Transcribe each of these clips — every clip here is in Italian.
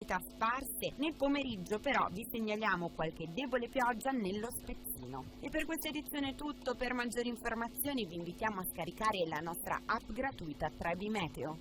sparse. Nel pomeriggio però vi segnaliamo qualche debole pioggia nello spezzino. E per questa edizione è tutto. Per maggiori informazioni vi invitiamo a scaricare la nostra app gratuita Trebi Meteo.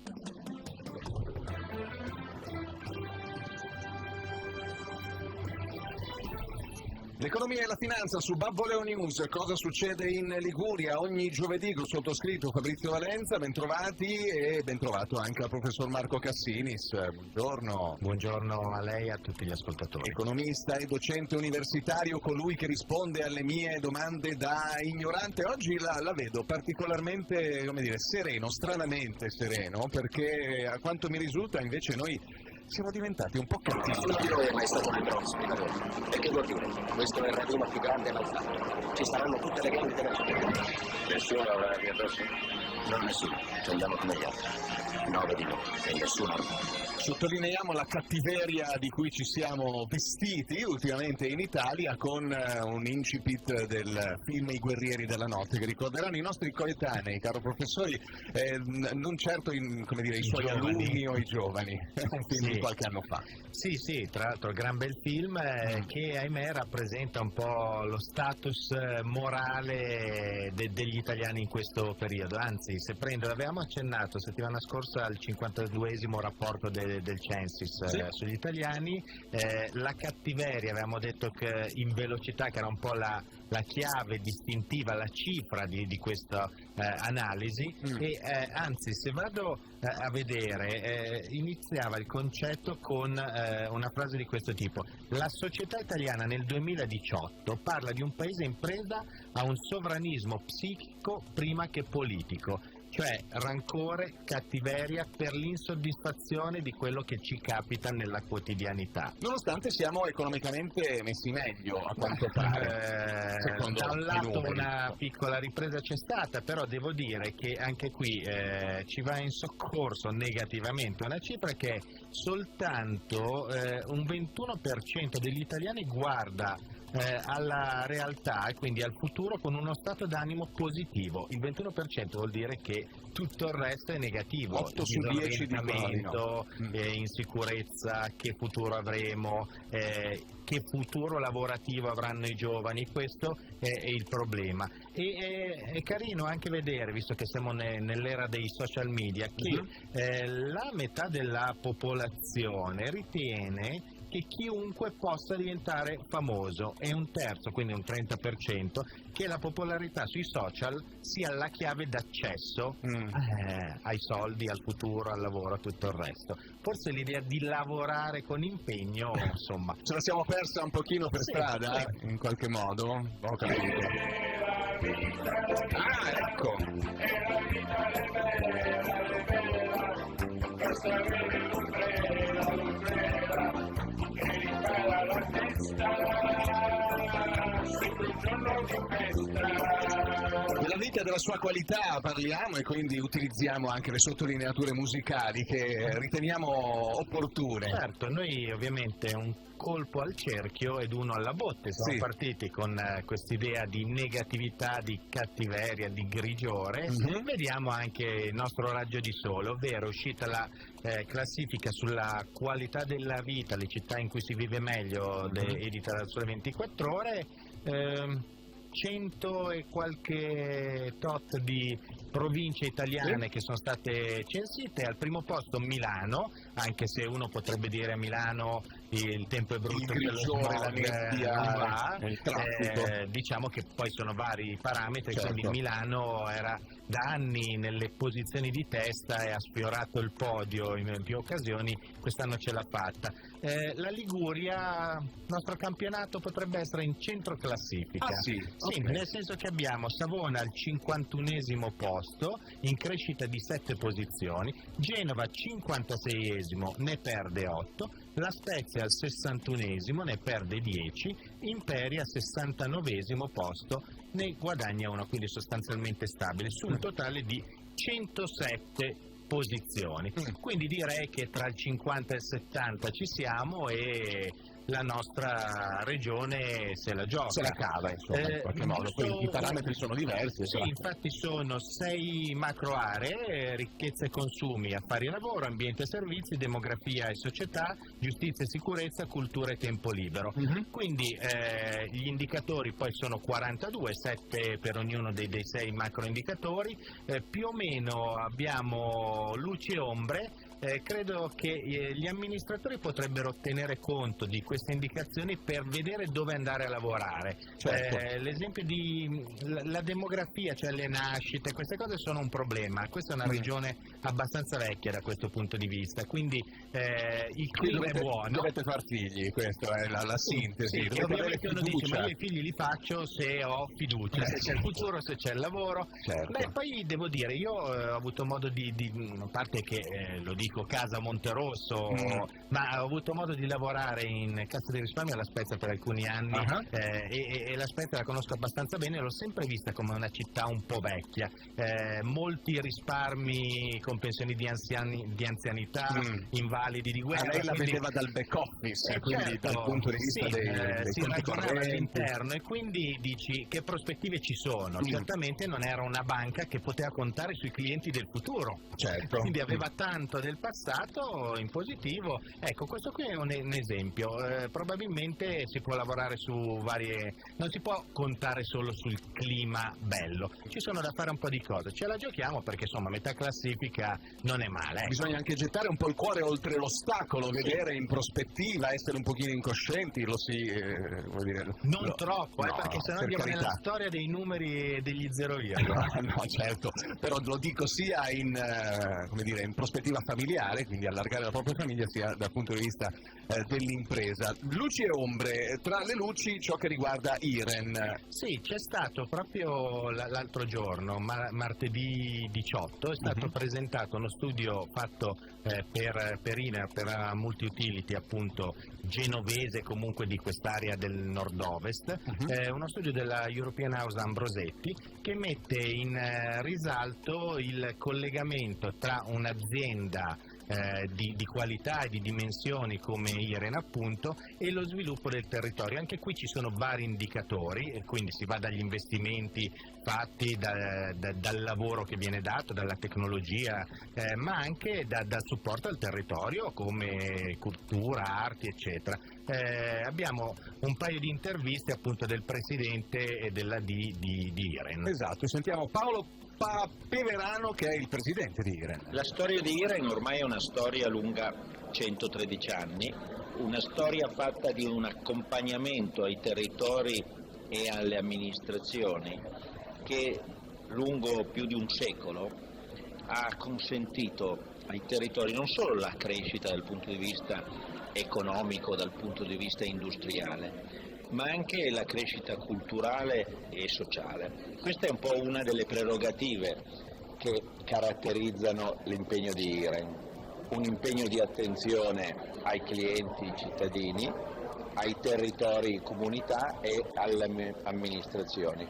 L'economia e la finanza su Babboleo News. Cosa succede in Liguria ogni giovedì col sottoscritto Fabrizio Valenza. Bentrovati e bentrovato anche al professor Marco Cassinis. Buongiorno. Buongiorno a lei e a tutti gli ascoltatori. Economista e docente universitario, colui che risponde alle mie domande da ignorante. Oggi la vedo particolarmente, come dire, sereno, stranamente sereno, perché a quanto mi risulta invece noi siamo diventati un po' cattivi. Nessuno di noi è mai stato nel Bronx, spiegatore. E che vuol dire? Questo è il raduno più grande mai fatto. Ci saranno tutte le gang della città. Nessuno avrà la via addosso? No, nessuno. Ci andiamo come gli altri. 9 di noi e nessuno armato. Sottolineiamo la cattiveria di cui ci siamo vestiti ultimamente in Italia con un incipit del film I guerrieri della notte, che ricorderanno i nostri coetanei, caro professori, non certo i suoi alunni o i giovani, un film di qualche anno fa. Sì, tra l'altro gran bel film che ahimè rappresenta un po' lo status morale degli italiani in questo periodo, anzi se prendo, l'avevamo accennato settimana scorsa al 52esimo rapporto del Censis sugli italiani, la cattiveria, avevamo detto che in velocità, che era un po' la chiave distintiva, la cifra di questa analisi, e anzi se vado a vedere iniziava il concetto con una frase di questo tipo: la società italiana nel 2018 parla di un paese in preda a un sovranismo psichico prima che politico, cioè rancore, cattiveria per l'insoddisfazione di quello che ci capita nella quotidianità. Nonostante siamo economicamente messi meglio, a quanto pare. Da un lato una piccola ripresa c'è stata, però devo dire che anche qui ci va in soccorso negativamente una cifra che soltanto un 21% degli italiani guarda alla realtà e quindi al futuro con uno stato d'animo positivo. Il 21% vuol dire che tutto il resto è negativo. 8 su 10 disorientamento, insicurezza, che futuro avremo, che futuro lavorativo avranno i giovani, questo è il problema. E è carino anche vedere, visto che siamo nell'era dei social media, che la metà della popolazione ritiene che chiunque possa diventare famoso, e un terzo, quindi un 30%, che la popolarità sui social sia la chiave d'accesso ai soldi, al futuro, al lavoro, a tutto il resto. Forse l'idea di lavorare con impegno, insomma, ce la siamo persa un pochino per strada, in qualche modo. Ho capito. Ah, ecco. Della vita e della sua qualità parliamo, e quindi utilizziamo anche le sottolineature musicali che riteniamo opportune. Certo, noi ovviamente un colpo al cerchio ed uno alla botte siamo partiti con quest'idea di negatività, di cattiveria, di grigiore. Vediamo anche il nostro raggio di sole, ovvero è uscita la classifica sulla qualità della vita, le città in cui si vive meglio, edita da Sole 24 Ore. 100 e qualche tot di province italiane che sono state censite. Al primo posto Milano, anche se uno potrebbe dire a Milano il tempo è brutto, il grigiore, la nebbia, il traffico. Diciamo che poi sono vari parametri, quindi Milano era da anni nelle posizioni di testa e ha sfiorato il podio in più occasioni, quest'anno ce l'ha fatta. La Liguria, il nostro campionato potrebbe essere in centro classifica. Sì, nel senso che abbiamo Savona al 51esimo posto, in crescita di 7 posizioni, Genova 56esimo, ne perde 8, La Spezia al 61esimo, ne perde 10, Imperia al 69esimo posto, ne guadagna 1, quindi sostanzialmente stabile, su un totale di 107 posizioni. Quindi direi che tra il 50 e il 70 ci siamo, e la nostra regione se la gioca. Se la cava, insomma, in qualche modo. Poi i parametri sono diversi. Sì, infatti sono 6 macro aree: ricchezza e consumi, affari e lavoro, ambiente e servizi, demografia e società, giustizia e sicurezza, cultura e tempo libero. Quindi gli indicatori poi sono 42, 7 per ognuno dei 6 macro indicatori, più o meno abbiamo luci e ombre. Credo che gli amministratori potrebbero tenere conto di queste indicazioni per vedere dove andare a lavorare. Certo. L'esempio di la demografia, cioè le nascite, queste cose sono un problema. Questa è una regione abbastanza vecchia da questo punto di vista, quindi il clima è buono. Dovete far figli, questa è la sintesi. Sì, ovviamente uno dice: ma io i figli li faccio se ho fiducia, se c'è il futuro, se c'è il lavoro. Certo. Beh, poi devo dire, io ho avuto modo a parte che lo dico Casa Monterosso, ma ho avuto modo di lavorare in Cassa di Risparmio alla Spezia per alcuni anni, e la Spezia la conosco abbastanza bene, l'ho sempre vista come una città un po' vecchia, molti risparmi con pensioni di anzianità, invalidi di guerra. Lei la vedeva dal back office, quindi certo, dal punto di vista dei si conti ragionava correnti. all'interno, e quindi dici che prospettive ci sono. Certamente non era una banca che poteva contare sui clienti del futuro, Certo. quindi aveva tanto del passato in positivo. Ecco, questo qui è un esempio. Probabilmente si può lavorare su non si può contare solo sul clima bello, ci sono da fare un po' di cose, ce la giochiamo perché insomma metà classifica non è male, ecco. Bisogna anche gettare un po' il cuore oltre l'ostacolo, vedere in prospettiva, essere un pochino incoscienti, Non troppo, no, perché sennò per andiamo carità. nella storia dei numeri e degli zero io. No, certo, però lo dico sia in prospettiva familiare, quindi allargare la propria famiglia, sia dal punto di vista dell'impresa. Luci e ombre, tra le luci ciò che riguarda IREN. Sì, c'è stato proprio l'altro giorno, martedì 18, è stato presentato uno studio fatto per INER, per la multi-utility appunto genovese, comunque di quest'area del nord-ovest, uno studio della European House Ambrosetti che mette in risalto il collegamento tra un'azienda di qualità e di dimensioni come IREN appunto e lo sviluppo del territorio. Anche qui ci sono vari indicatori, e quindi si va dagli investimenti fatti, dal lavoro che viene dato, dalla tecnologia, ma anche dal supporto al territorio come cultura, arti eccetera. Abbiamo un paio di interviste appunto del presidente e della di IREN. Esatto, sentiamo Paolo Peverano che è il presidente di IREN. La storia di IREN ormai è una storia lunga 113 anni, una storia fatta di un accompagnamento ai territori e alle amministrazioni che lungo più di un secolo ha consentito ai territori non solo la crescita dal punto di vista economico, dal punto di vista industriale, ma anche la crescita culturale e sociale. Questa è un po' una delle prerogative che caratterizzano l'impegno di IREN, un impegno di attenzione ai clienti cittadini, ai territori comunità e alle amministrazioni,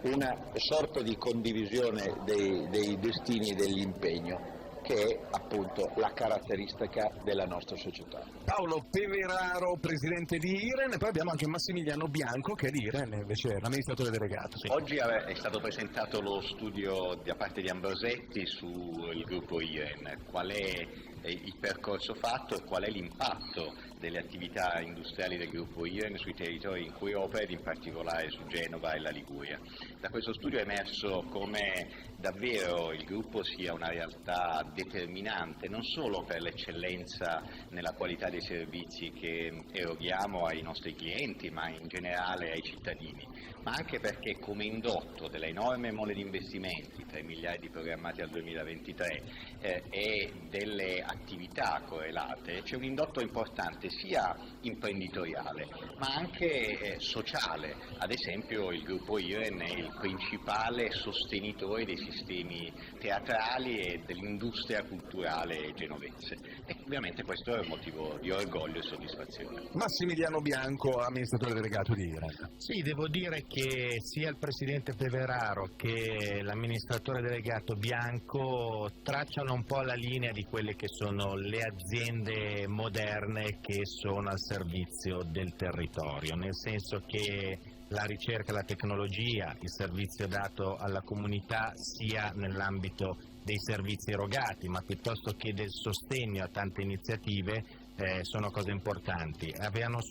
una sorta di condivisione dei destini e dell'impegno che è appunto la caratteristica della nostra società. Paolo Peveraro, presidente di IREN, e poi abbiamo anche Massimiliano Bianco che è di IREN, invece l'amministratore delegato. Sì. Oggi è stato presentato lo studio da parte di Ambrosetti sul gruppo IREN. Qual è il percorso fatto e qual è l'impatto delle attività industriali del gruppo IREN sui territori in cui opera ed in particolare su Genova e la Liguria. Da questo studio è emerso come davvero il gruppo sia una realtà determinante non solo per l'eccellenza nella qualità dei servizi che eroghiamo ai nostri clienti ma in generale ai cittadini, ma anche perché come indotto dell'enorme mole di investimenti, 3 miliardi programmati al 2023 e delle attività correlate, c'è un indotto importante sia imprenditoriale ma anche sociale. Ad esempio il gruppo IREN è il principale sostenitore dei sistemi teatrali e dell'industria culturale genovese e ovviamente questo è un motivo di orgoglio e soddisfazione. Massimiliano Bianco, amministratore delegato di IREN. Sì, devo dire che sia il presidente Peveraro che l'amministratore delegato Bianco tracciano un po' la linea di quelle che sono le aziende moderne che sono al servizio del territorio, nel senso che la ricerca, la tecnologia, il servizio dato alla comunità sia nell'ambito dei servizi erogati, ma piuttosto che del sostegno a tante iniziative, sono cose importanti. Bianco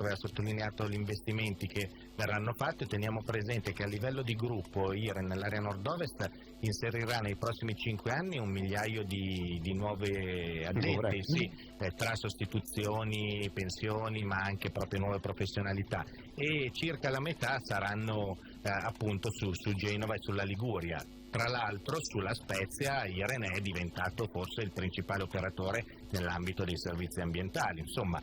aveva sottolineato gli investimenti che verranno fatti, teniamo presente che a livello di gruppo IREN nell'area nord-ovest inserirà nei prossimi 5 anni 1 migliaio di nuove addetti, sì, tra sostituzioni, pensioni, ma anche proprio nuove professionalità, e circa la metà saranno appunto su Genova e sulla Liguria. Tra l'altro sulla Spezia IREN è diventato forse il principale operatore nell'ambito dei servizi ambientali. Insomma,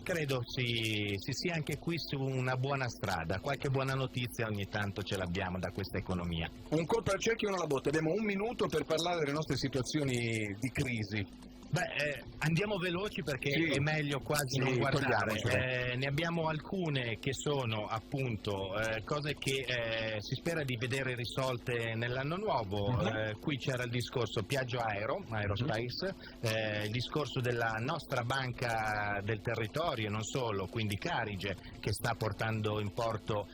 credo si sia anche qui su una buona strada, qualche buona notizia ogni tanto ce l'abbiamo da questa economia. Un colpo al cerchio e uno alla botte, abbiamo 1 minuto per parlare delle nostre situazioni di crisi. Andiamo veloci perché sì, è meglio quasi non guardare. Togliamocelo. Ne abbiamo alcune che sono appunto cose che si spera di vedere risolte nell'anno nuovo. Qui c'era il discorso Piaggio Aerospace, il discorso della nostra banca del territorio e non solo, quindi Carige, che sta portando in porto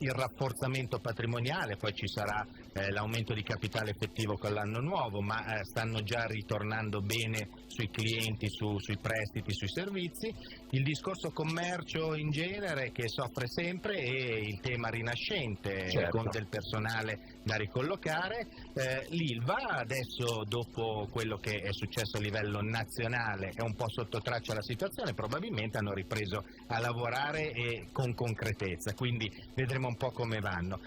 il rafforzamento patrimoniale, poi ci sarà l'aumento di capitale effettivo con l'anno nuovo, ma stanno già ritornando bene sui clienti, sui prestiti, sui servizi. Il discorso commercio in genere che soffre sempre e il tema rinascente, certo, con del personale da ricollocare. L'Ilva adesso, dopo quello che è successo a livello nazionale, è un po' sotto traccia la situazione, probabilmente hanno ripreso a lavorare e con concretezza, quindi vedremo un po' come vanno.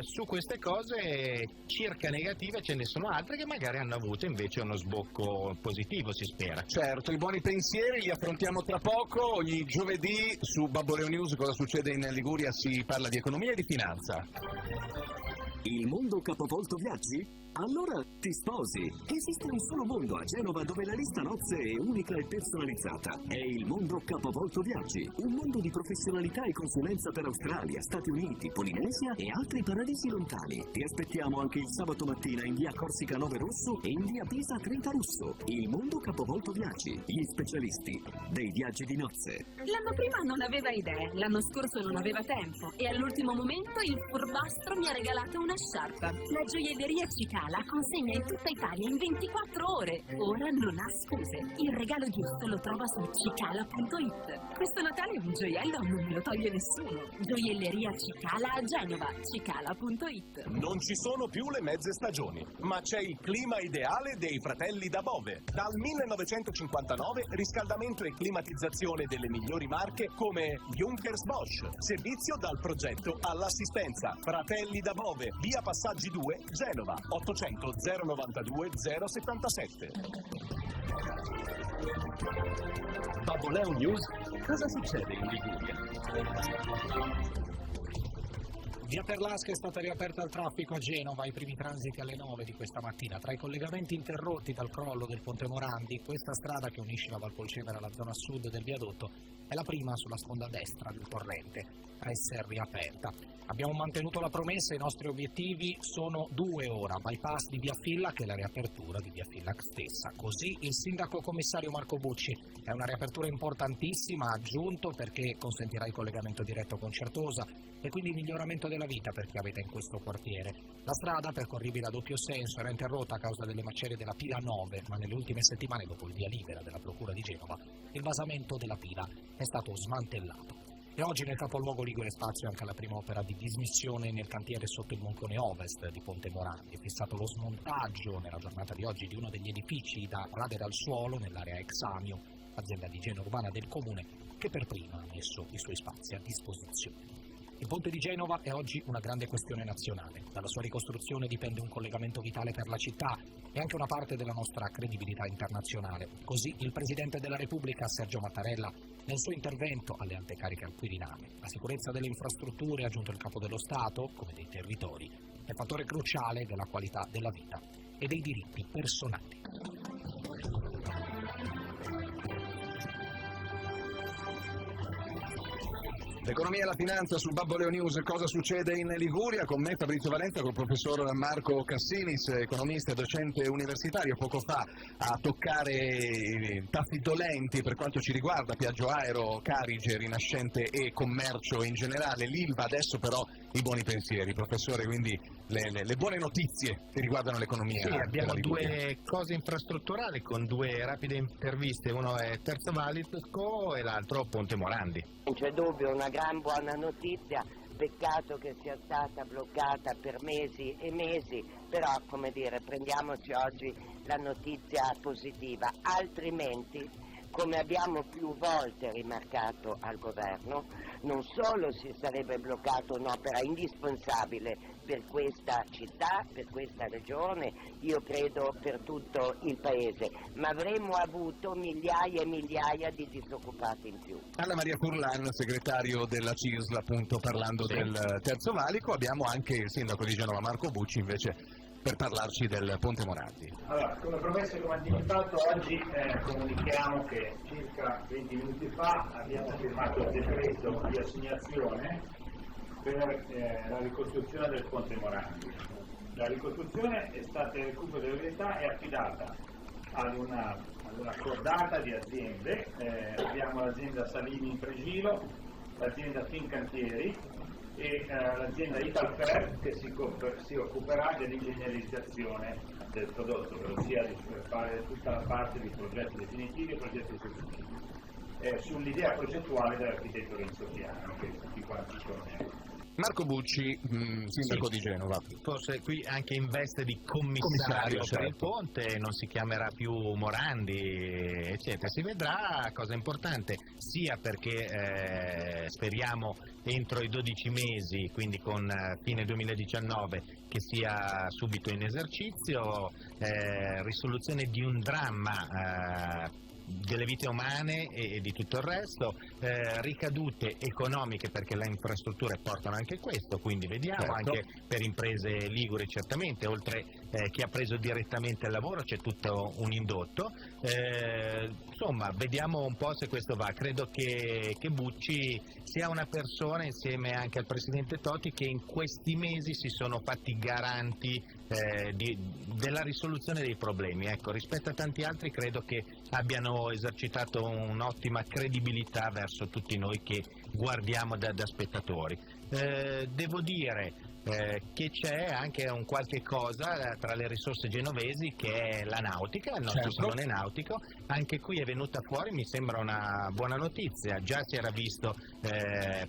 Su queste cose circa negative ce ne sono altre che magari hanno avuto invece uno sbocco positivo, si spera. Certo, i buoni pensieri li affrontiamo tra poco. Ogni giovedì su Babboleo News Cosa succede in Liguria si parla di economia e di finanza. Il mondo capovolto viaggi? Allora ti sposi. Esiste un solo mondo a Genova dove la lista nozze è unica e personalizzata. È il mondo capovolto viaggi, un mondo di professionalità e consulenza per Australia, Stati Uniti, Polinesia e altri paradisi lontani. Ti aspettiamo anche il sabato mattina in via Corsica 9 Rosso e in via Pisa 30 Russo. Il mondo capovolto viaggi, gli specialisti dei viaggi di nozze. L'anno prima non aveva idee, l'anno scorso non aveva tempo e all'ultimo momento il furbastro mi ha regalato una sciarpa. La gioielleria Cicala consegna in tutta Italia in 24 ore. Ora non ha scuse. Il regalo giusto lo trova su cicala.it. Questo Natale un gioiello non me lo toglie nessuno. Gioielleria Cicala a Genova, cicala.it. Non ci sono più le mezze stagioni, ma c'è il clima ideale dei fratelli da Bove. Dal 1959 riscaldamento e climatizzazione delle migliori marche come Junkers Bosch. Servizio dal progetto all'assistenza. Fratelli da Bove, via Passaggi 2, Genova, 800 092 077. Babboleo News, cosa succede in Liguria? Via Perlasca è stata riaperta al traffico a Genova, i primi transiti alle 9 di questa mattina. Tra i collegamenti interrotti dal crollo del Ponte Morandi, questa strada che unisce la Valpolcevera alla zona sud del viadotto è la prima sulla sponda destra del torrente a essere riaperta. Abbiamo mantenuto la promessa, i nostri obiettivi sono 2 ora, bypass di Via Fillac e la riapertura di Via Fillac stessa. Così il sindaco commissario Marco Bucci. È una riapertura importantissima, ha aggiunto, perché consentirà il collegamento diretto con Certosa e quindi il miglioramento della vita per chi abita in questo quartiere. La strada, percorribile a doppio senso, era interrotta a causa delle macerie della Pila 9, ma nelle ultime settimane, dopo il via libera della Procura di Genova, il basamento della Pila è stato smantellato. E oggi nel capoluogo ligure spazio anche alla prima opera di dismissione nel cantiere sotto il Moncone Ovest di Ponte Morandi. È fissato lo smontaggio nella giornata di oggi di uno degli edifici da radere al suolo nell'area Examio, azienda di igiene urbana del comune, che per prima ha messo i suoi spazi a disposizione. Il ponte di Genova è oggi una grande questione nazionale. Dalla sua ricostruzione dipende un collegamento vitale per la città e anche una parte della nostra credibilità internazionale. Così il Presidente della Repubblica, Sergio Mattarella, nel suo intervento alle alte cariche al Quirinale, la sicurezza delle infrastrutture, ha aggiunto il Capo dello Stato, come dei territori, è fattore cruciale della qualità della vita e dei diritti personali. L'economia e la finanza su Babboleo News. Cosa succede in Liguria? Con me Fabrizio Valenza, col professor Marco Cassinis, economista e docente universitario, poco fa a toccare i taffi dolenti per quanto ci riguarda, Piaggio Aero, Carige, Rinascente e Commercio in generale, l'Ilva, adesso però i buoni pensieri. Professore, quindi le buone notizie che riguardano l'economia. Sì, abbiamo due cose infrastrutturali con due rapide interviste, uno è Terzo Valico e l'altro Ponte Morandi. Non c'è dubbio, una gran buona notizia, peccato che sia stata bloccata per mesi e mesi, però come dire, prendiamoci oggi la notizia positiva, altrimenti, come abbiamo più volte rimarcato al governo, non solo si sarebbe bloccata un'opera indispensabile per questa città, per questa regione, io credo per tutto il paese, ma avremmo avuto migliaia e migliaia di disoccupati in più. Anna Maria Furlan, segretario della CISL, appunto parlando del Terzo Valico. Abbiamo anche il sindaco di Genova Marco Bucci invece per parlarci del Ponte Morandi. Allora, come promesso e come anticipato, oggi comunichiamo che circa 20 minuti fa abbiamo firmato il decreto di assegnazione per la ricostruzione del Ponte Morandi. La ricostruzione è stata, il recupero delle verità è affidata ad una cordata di aziende, abbiamo l'azienda Salini in Pregilo, l'azienda Fincantieri e l'azienda Italfer che si occuperà dell'ingegnerizzazione del prodotto, ossia di fare tutta la parte di progetti definitivi e progetti esecutivi, sull'idea progettuale dell'architetto Renzo Piano, che tutti quanti conosciamo. Marco Bucci, sindaco di Genova. Forse qui anche in veste di commissario per il ponte, non si chiamerà più Morandi, eccetera. Si vedrà, cosa importante, sia perché speriamo entro i 12 mesi, quindi con fine 2019, che sia subito in esercizio, risoluzione di un dramma delle vite umane e di tutto il resto, ricadute economiche perché le infrastrutture portano anche questo, quindi vediamo anche per imprese liguri certamente, oltre chi ha preso direttamente il lavoro c'è tutto un indotto, insomma vediamo un po' se questo va. Credo che Bucci sia una persona, insieme anche al Presidente Totti, che in questi mesi si sono fatti garanti della risoluzione dei problemi. Ecco, rispetto a tanti altri credo che abbiano esercitato un'ottima credibilità verso tutti noi che guardiamo da spettatori. Devo dire che c'è anche un qualche cosa tra le risorse genovesi, che è la nautica, il nostro salone nautico. Anche qui è venuta fuori, mi sembra una buona notizia, già si era visto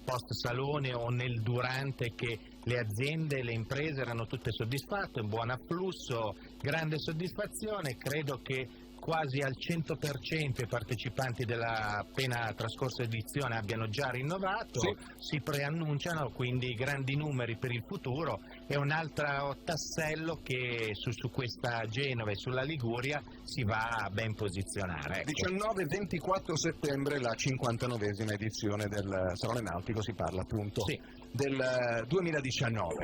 post salone o nel durante che le aziende e le imprese erano tutte soddisfatte, un buon afflusso, grande soddisfazione. Credo che quasi al 100% i partecipanti della appena trascorsa edizione abbiano già rinnovato, si preannunciano quindi grandi numeri per il futuro. È un altro tassello che su questa Genova e sulla Liguria si va a ben posizionare. Ecco. 19-24 settembre la 59esima edizione del Salone Nautico, si parla appunto del 2019.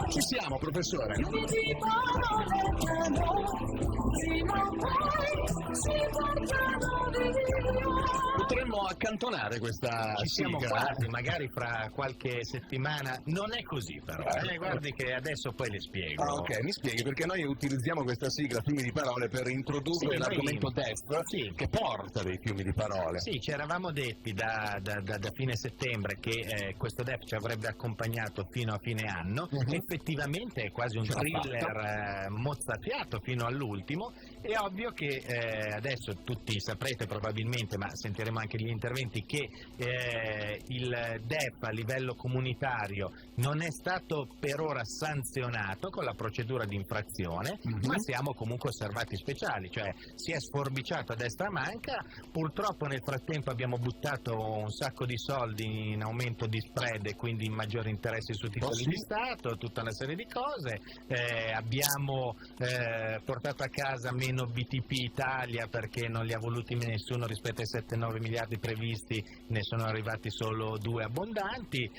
Ci siamo, professore? Potremmo accantonare questa Ci siamo sigla. quasi, magari fra qualche settimana. Non è così però, guardi che adesso poi le spiego. Ok, mi spieghi, perché noi utilizziamo questa sigla Fiumi di Parole per introdurre l'argomento DEF, che porta dei fiumi di parole. Sì, ci eravamo detti da fine settembre che questo DEF ci avrebbe accompagnato fino a fine anno. Effettivamente è quasi un thriller mozzafiato fino all'ultimo. È ovvio che adesso tutti saprete probabilmente, ma sentiremo anche gli interventi, che il DEF a livello comunitario non è stato per ora sanzionato con la procedura di infrazione, ma siamo comunque osservati speciali, cioè si è sforbiciato a destra manca. Purtroppo nel frattempo abbiamo buttato un sacco di soldi in aumento di spread e quindi in maggiori interessi su titoli di Stato, tutta una serie di cose. Abbiamo portato a casa meno BTP Italia perché non li ha voluti nessuno rispetto ai 7-9 miliardi previsti, ne sono arrivati solo 2 abbondanti.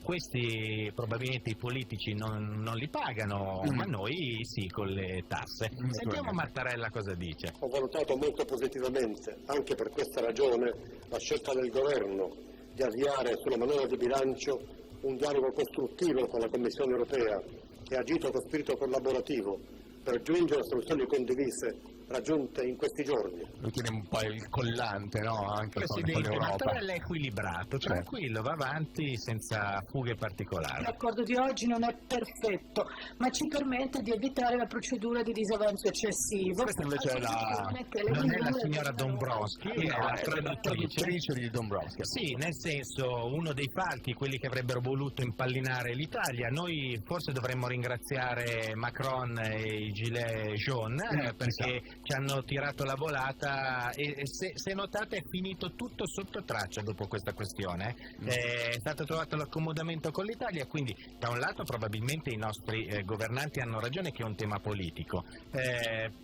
Questi probabilmente i politici non li pagano, ma noi sì, con le tasse. Sentiamo Mattarella cosa dice. Ho valutato molto positivamente, anche per questa ragione, la scelta del governo di avviare sulla manovra di bilancio un dialogo costruttivo con la Commissione europea e ha agito con spirito collaborativo per giungere a soluzioni condivise raggiunte in questi giorni. Lui tiene un po' il collante, no? Anche con Presidente l'Europa. Mattarella è equilibrato, tranquillo, va avanti senza fughe particolari. L'accordo di oggi non è perfetto, ma ci permette di evitare la procedura di disavanzo eccessivo. Questa invece è non è la signora Dombrovskis, è la traduttrice di Dombrovskis. Sì, nel senso, uno dei falchi, quelli che avrebbero voluto impallinare l'Italia. Noi forse dovremmo ringraziare Macron e i gilet jaune perché ci hanno tirato la volata e se notate è finito tutto sotto traccia dopo questa questione. È stato trovato l'accomodamento con l'Italia, quindi da un lato probabilmente i nostri governanti hanno ragione che è un tema politico.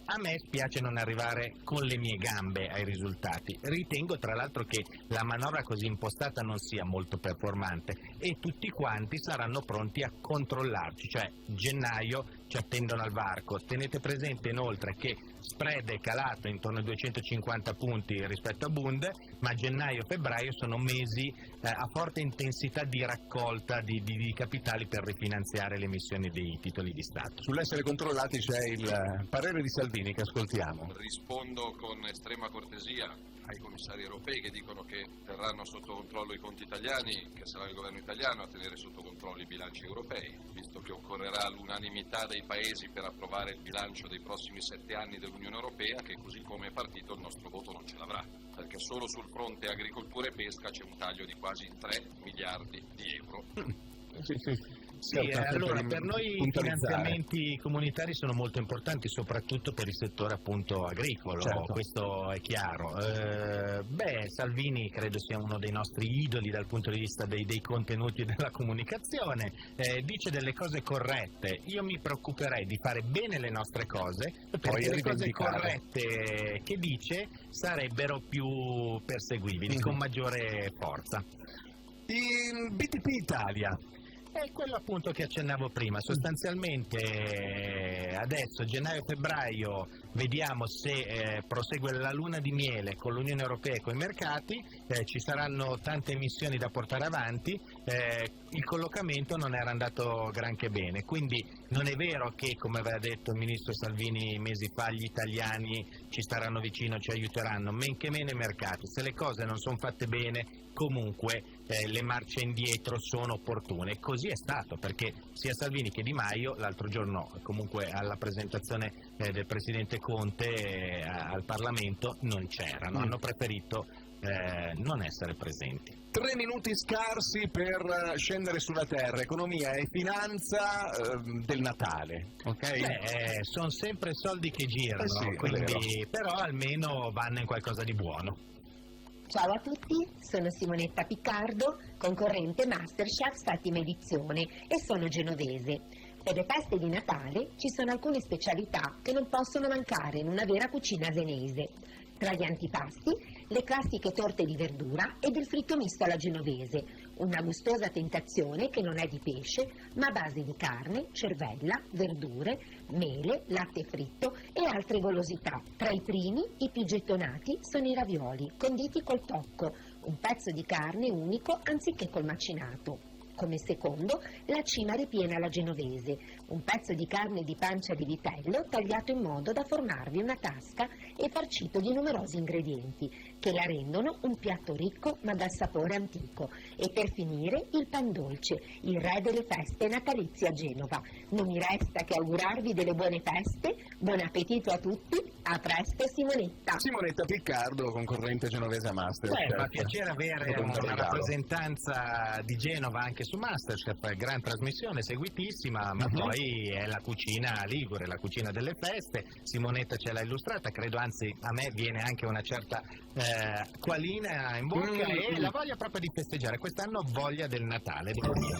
A me spiace non arrivare con le mie gambe ai risultati. Ritengo tra l'altro che la manovra così impostata non sia molto performante e tutti quanti saranno pronti a controllarci, cioè gennaio ci attendono al varco. Tenete presente inoltre che spread è calato intorno ai 250 punti rispetto a Bund, ma gennaio e febbraio sono mesi a forte intensità di raccolta di capitali per rifinanziare le emissioni dei titoli di Stato. Sull'essere controllati c'è il parere di Salvini che ascoltiamo. Rispondo con estrema cortesia ai commissari europei che dicono che terranno sotto controllo i conti italiani, che sarà il governo italiano a tenere sotto controllo i bilanci europei, visto che occorrerà l'unanimità dei paesi per approvare il bilancio dei prossimi 7 anni dell'Unione Europea, che così come è partito il nostro voto non ce l'avrà, perché solo sul fronte agricoltura e pesca c'è un taglio di quasi 3 miliardi di euro. Sì, allora per noi i finanziamenti comunitari sono molto importanti, soprattutto per il settore appunto agricolo, certo. Questo è chiaro. Salvini credo sia uno dei nostri idoli dal punto di vista dei contenuti della comunicazione, dice delle cose corrette. Io mi preoccuperei di fare bene le nostre cose, perché le cose corrette che dice sarebbero più perseguibili, con maggiore forza. Il BTP Italia. È quello appunto che accennavo prima, sostanzialmente adesso gennaio-febbraio vediamo se prosegue la luna di miele con l'Unione Europea e con i mercati, ci saranno tante missioni da portare avanti, il collocamento non era andato granché bene, quindi non è vero che, come aveva detto il ministro Salvini mesi fa, gli italiani ci staranno vicino, ci aiuteranno, men che meno i mercati. Se le cose non sono fatte bene, comunque le marce indietro sono opportune. Così è stato, perché sia Salvini che Di Maio l'altro giorno, comunque alla presentazione del Presidente Conte al Parlamento, non c'erano, hanno preferito non essere presenti. 3 minuti scarsi per scendere sulla terra, economia e finanza del Natale, ok? Sono sempre soldi che girano, sì, quindi, però almeno vanno in qualcosa di buono. Ciao a tutti, sono Simonetta Piccardo, concorrente Masterchef settima edizione e sono genovese. Per le feste di Natale ci sono alcune specialità che non possono mancare in una vera cucina senese. Tra gli antipasti, le classiche torte di verdura ed il fritto misto alla genovese, una gustosa tentazione che non è di pesce, ma a base di carne, cervella, verdure, mele, latte fritto e altre golosità. Tra i primi, i più gettonati, sono i ravioli, conditi col tocco, un pezzo di carne unico anziché col macinato. Come secondo, la cima ripiena alla genovese, un pezzo di carne di pancia di vitello tagliato in modo da formarvi una tasca e farcito di numerosi ingredienti, che la rendono un piatto ricco ma dal sapore antico. E per finire, il pan dolce, il re delle feste natalizie a Genova. Non mi resta che augurarvi delle buone feste, buon appetito a tutti, a presto Simonetta. Simonetta Piccardo, concorrente genovese a Masterchef. Fa piacere avere una rappresentanza di Genova anche su Masterchef, gran trasmissione, seguitissima, ma poi è la cucina ligure, la cucina delle feste. Simonetta ce l'ha illustrata, credo, anzi a me viene anche una certa qualina in bocca e la voglia proprio di festeggiare. Quest'anno ho voglia del Natale, devo dire.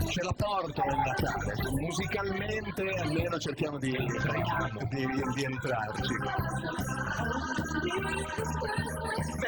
Ce la porto il Natale, musicalmente almeno cerchiamo di entrarci.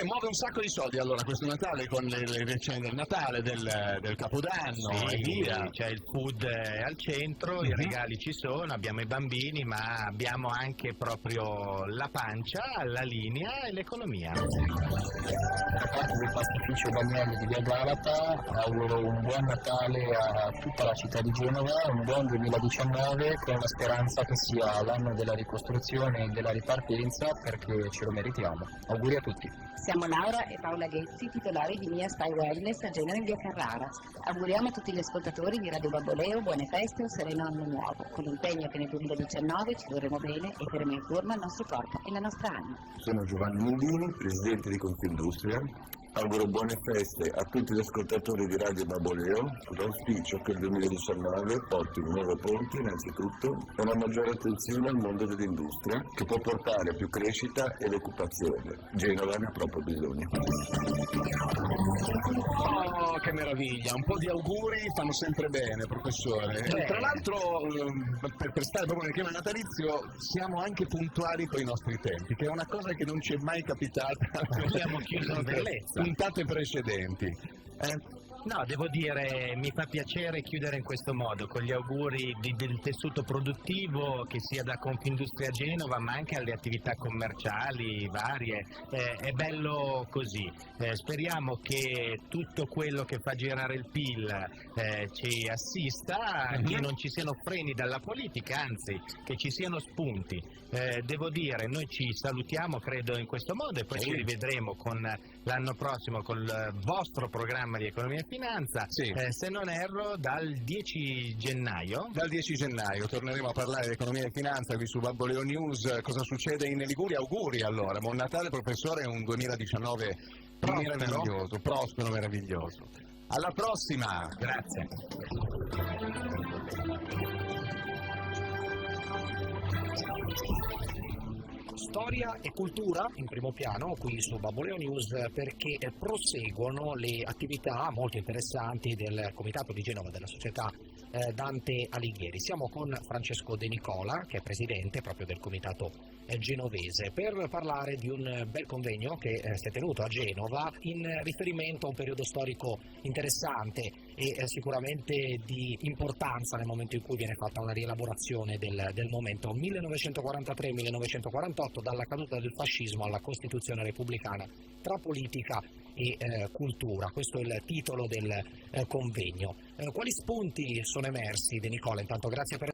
Muove un sacco di soldi allora questo Natale. Natale con le cene del Natale, del Capodanno e via. C'è il food al centro, i regali ci sono, abbiamo i bambini, ma abbiamo anche proprio la pancia, la linea e l'economia. Da parte del pastificio Daniele di Via Galata auguro un buon Natale a tutta la città di Genova, un buon 2019 con la speranza che sia l'anno della ricostruzione e della ripartenza, perché ce lo meritiamo. Auguri a tutti. Siamo Laura e Paola Ghezzi, titolari di Mia Stai Wellness a Genova in via Carrara. Auguriamo a tutti gli ascoltatori di Radio Babboleo buone feste e un sereno anno nuovo, con l'impegno che nel 2019 ci vorremo bene e terremo in forma il nostro corpo e la nostra anima. Sono Giovanni Mendini, presidente di Confindustria. Auguro buone feste a tutti gli ascoltatori di Radio Babboleo, con l'auspicio che il 2019 porti un nuovo ponte innanzitutto e una maggiore attenzione al mondo dell'industria, che può portare a più crescita ed occupazione. Genova ne ha proprio bisogno. Oh, che meraviglia, un po' di auguri fanno sempre bene, professore. Tra l'altro, per stare proprio nel clima natalizio, siamo anche puntuali con i nostri tempi, che è una cosa che non ci è mai capitata. Siamo chiusi in bellezza. Puntate precedenti. No, devo dire, mi fa piacere chiudere in questo modo, con gli auguri del tessuto produttivo, che sia da Confindustria Genova, ma anche alle attività commerciali varie. È bello così. Speriamo che tutto quello che fa girare il PIL ci assista, che non ci siano freni dalla politica, anzi, che ci siano spunti. Devo dire, noi ci salutiamo, credo, in questo modo, e poi ci rivedremo con l'anno prossimo con il vostro programma di Economia e Finanza, se non erro dal 10 gennaio. Dal 10 gennaio torneremo a parlare di Economia e Finanza qui su Babboleo News. Cosa succede in Liguria? Auguri allora, buon Natale professore, un 2019 meraviglioso, prospero, meraviglioso. Alla prossima! Grazie. Storia e cultura in primo piano qui su Babboleo News, perché proseguono le attività molto interessanti del Comitato di Genova della società Dante Alighieri. Siamo con Francesco De Nicola, che è presidente proprio del Comitato genovese, per parlare di un bel convegno che si è tenuto a Genova in riferimento a un periodo storico interessante e sicuramente di importanza nel momento in cui viene fatta una rielaborazione del momento 1943-1948, dalla caduta del fascismo alla Costituzione repubblicana, tra politica e cultura. Questo è il titolo del convegno. Quali spunti sono emersi, De Nicola? Intanto grazie per